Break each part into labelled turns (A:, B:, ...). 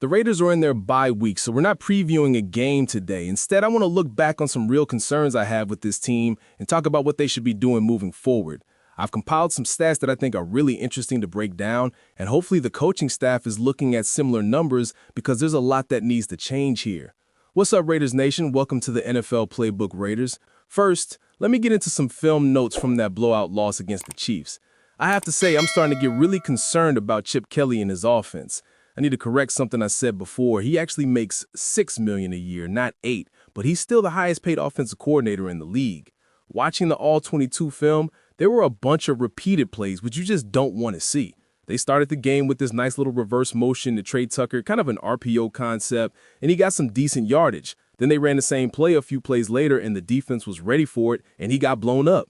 A: The Raiders are in their bye week, so we're not previewing a game today. Instead, I want to look back on some real concerns I have with this team and talk about what they should be doing moving forward. I've compiled some stats that I think are really interesting to break down, and hopefully the coaching staff is looking at similar numbers because there's a lot that needs to change here. What's up, Raiders Nation? Welcome to the NFL Playbook Raiders. First, let me get into some film notes from that blowout loss against the Chiefs. I have to say, I'm starting to get really concerned about Chip Kelly and his offense. I need to correct something I said before. He actually makes $6 million a year, not $8 million, but he's still the highest paid offensive coordinator in the league. Watching the All-22 film, there were a bunch of repeated plays which you just don't want to see. They started the game with this nice little reverse motion to Trey Tucker, kind of an RPO concept, and he got some decent yardage. Then they ran the same play a few plays later, and the defense was ready for it, and he got blown up.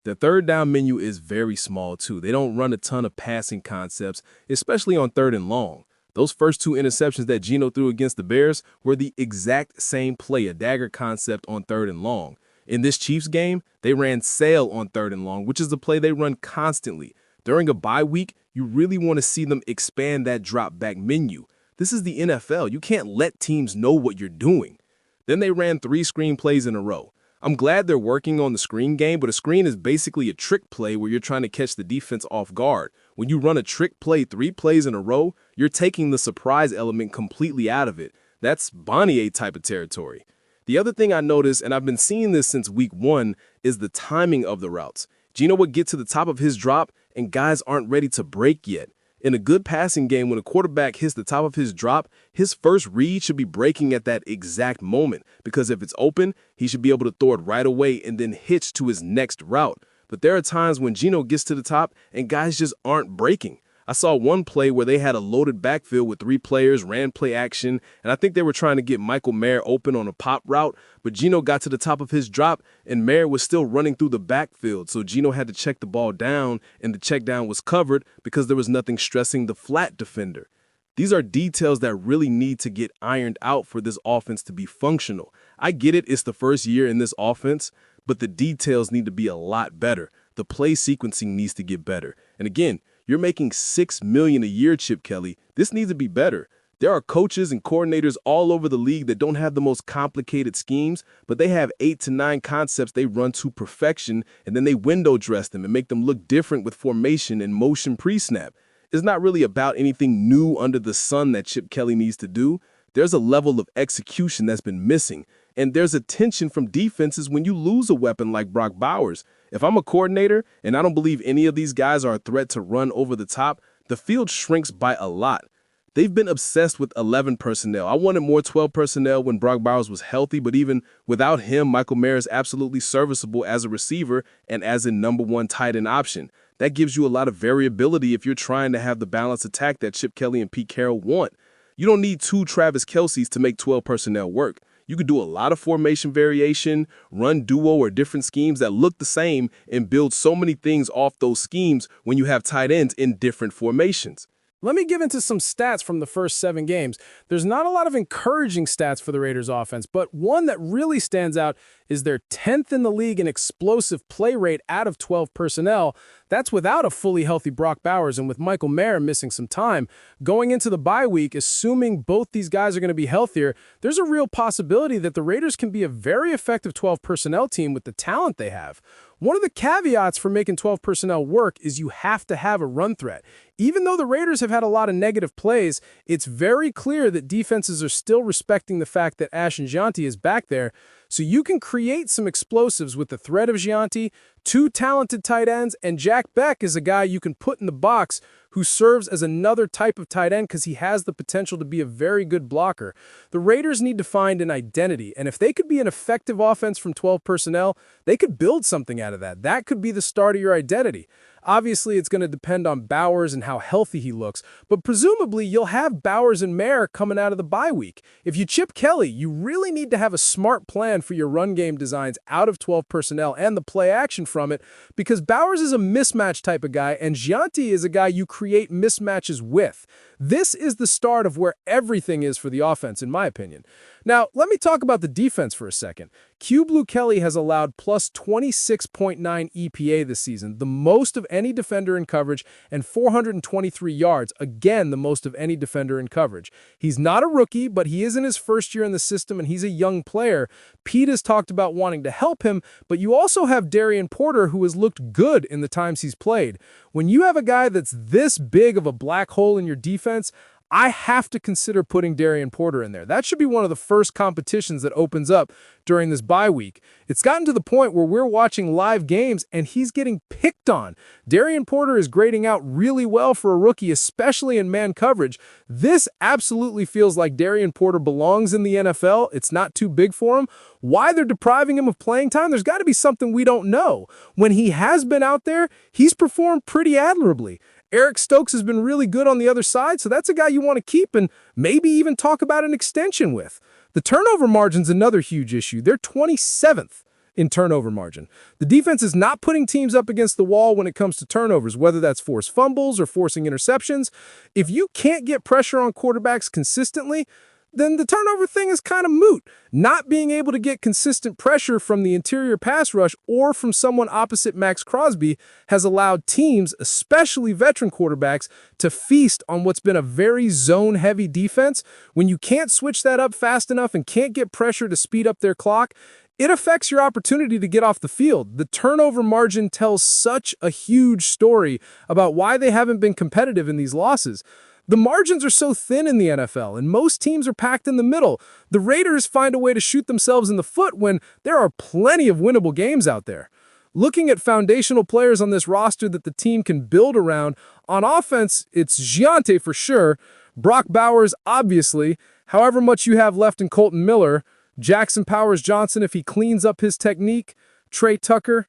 A: The third down menu is very small, too. They don't run a ton of passing concepts, especially on third and long. Those first two interceptions that Geno threw against the Bears were the exact same play, a dagger concept on third and long. In this Chiefs game, they ran sail on third and long, which is the play they run constantly. During a bye week, you really want to see them expand that drop back menu. This is the NFL. You can't let teams know what you're doing. Then they ran 3 screen plays in a row. I'm glad they're working on the screen game, but a screen is basically a trick play where you're trying to catch the defense off guard. When you run a trick play 3 plays in a row, you're taking the surprise element completely out of it. That's Bonnier type of territory. The other thing I noticed, and I've been seeing this since week 1, is the timing of the routes. Geno would get to the top of his drop, and guys aren't ready to break yet. In a good passing game, when a quarterback hits the top of his drop, his first read should be breaking at that exact moment, because if it's open, he should be able to throw it right away and then hitch to his next route. But there are times when Geno gets to the top and guys just aren't breaking. I saw one play where they had a loaded backfield with 3 players, ran play action, and I think they were trying to get Michael Mayer open on a pop route, but Geno got to the top of his drop and Mayer was still running through the backfield, so Geno had to check the ball down, and the check down was covered because there was nothing stressing the flat defender. These are details that really need to get ironed out for this offense to be functional. I get it, it's the first year in this offense, but the details need to be a lot better. The play sequencing needs to get better. And again, you're making $6 million a year, Chip Kelly. This needs to be better. There are coaches and coordinators all over the league that don't have the most complicated schemes, but they have 8 to 9 concepts they run to perfection, and then they window dress them and make them look different with formation and motion pre-snap. It's not really about anything new under the sun that Chip Kelly needs to do. There's a level of execution that's been missing, and there's a tension from defenses when you lose a weapon like Brock Bowers. If I'm a coordinator and I don't believe any of these guys are a threat to run over the top, the field shrinks by a lot. They've been obsessed with 11 personnel. I wanted more 12 personnel when Brock Bowers was healthy, but even without him, Michael Mayer is absolutely serviceable as a receiver and as a #1 tight end option. That gives you a lot of variability if you're trying to have the balanced attack that Chip Kelly and Pete Carroll want. You don't need 2 Travis Kelce's to make 12 personnel work. You could do a lot of formation variation, run duo or different schemes that look the same, and build so many things off those schemes when you have tight ends in different formations.
B: Let me give into some stats from the first 7 games. There's not a lot of encouraging stats for the Raiders offense, but one that really stands out is their 10th in the league in explosive play rate out of 12 personnel. That's without a fully healthy Brock Bowers and with Michael Mayer missing some time. Going into the bye week, assuming both these guys are going to be healthier, there's a real possibility that the Raiders can be a very effective 12 personnel team with the talent they have. One of the caveats for making 12 personnel work is you have to have a run threat. Even though the Raiders have had a lot of negative plays, it's very clear that defenses are still respecting the fact that Ashton Jeanty is back there, so you can create some explosives with the threat of Jeanty, 2 talented tight ends, and Jack Beck is a guy you can put in the box who serves as another type of tight end because he has the potential to be a very good blocker. The Raiders need to find an identity, and if they could be an effective offense from 12 personnel, they could build something out of that. That could be the start of your identity. Obviously, it's going to depend on Bowers and how healthy he looks, but presumably you'll have Bowers and Mayer coming out of the bye week. If you chip Kelly, you really need to have a smart plan for your run game designs out of 12 personnel and the play action from it, because Bowers is a mismatch type of guy, and Jeanty is a guy you create mismatches with. This is the start of where everything is for the offense, in my opinion. Now, let me talk about the defense for a second. Kyu Blu Kelly has allowed plus 26.9 EPA this season, the most of any defender in coverage, and 423 yards, again the most of any defender in coverage. He's not a rookie, but he is in his first year in the system, and he's a young player. Pete has talked about wanting to help him, but you also have Darien Porter, who has looked good in the times he's played. When you have a guy that's this big of a black hole in your defense, I have to consider putting Darien Porter in there. That should be one of the first competitions that opens up during this bye week. It's gotten to the point where we're watching live games and he's getting picked on. Darien Porter is grading out really well for a rookie, especially in man coverage. This absolutely feels like Darien Porter belongs in the NFL. It's not too big for him. Why they're depriving him of playing time, there's got to be something we don't know. When he has been out there, he's performed pretty admirably. Eric Stokes has been really good on the other side, so that's a guy you want to keep and maybe even talk about an extension with. The turnover margin's another huge issue. They're 27th in turnover margin. The defense is not putting teams up against the wall when it comes to turnovers, whether that's forced fumbles or forcing interceptions. If you can't get pressure on quarterbacks consistently, then the turnover thing is kind of moot. Not being able to get consistent pressure from the interior pass rush or from someone opposite Max Crosby has allowed teams, especially veteran quarterbacks, to feast on what's been a very zone-heavy defense. When you can't switch that up fast enough and can't get pressure to speed up their clock, it affects your opportunity to get off the field. The turnover margin tells such a huge story about why they haven't been competitive in these losses. The margins are so thin in the NFL, and most teams are packed in the middle. The Raiders find a way to shoot themselves in the foot when there are plenty of winnable games out there. Looking at foundational players on this roster that the team can build around, on offense, it's Giante for sure, Brock Bowers, obviously, however much you have left in Colton Miller, Jackson Powers-Johnson if he cleans up his technique, Trey Tucker.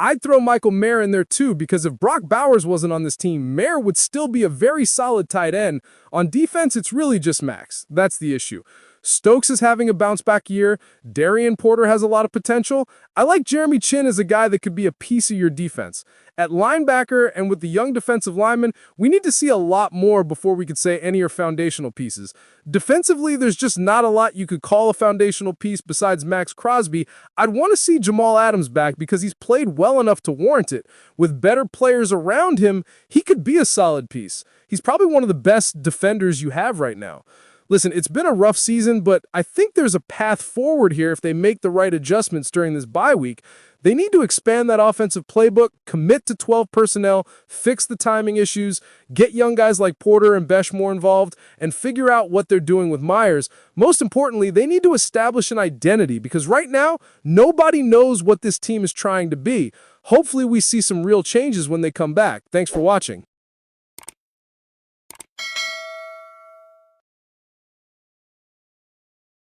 B: I'd throw Michael Mayer in there too, because if Brock Bowers wasn't on this team, Mayer would still be a very solid tight end. On defense, it's really just Max. That's the issue. Stokes is having a bounce-back year. Darien Porter has a lot of potential. I like Jeremy Chin as a guy that could be a piece of your defense. At linebacker and with the young defensive linemen, we need to see a lot more before we could say any are foundational pieces. Defensively, there's just not a lot you could call a foundational piece besides Max Crosby. I'd want to see Jamal Adams back because he's played well enough to warrant it. With better players around him, he could be a solid piece. He's probably one of the best defenders you have right now. Listen, it's been a rough season, but I think there's a path forward here if they make the right adjustments during this bye week. They need to expand that offensive playbook, commit to 12 personnel, fix the timing issues, get young guys like Porter and Besh more involved, and figure out what they're doing with Myers. Most importantly, they need to establish an identity because right now, nobody knows what this team is trying to be. Hopefully, we see some real changes when they come back. Thanks for watching.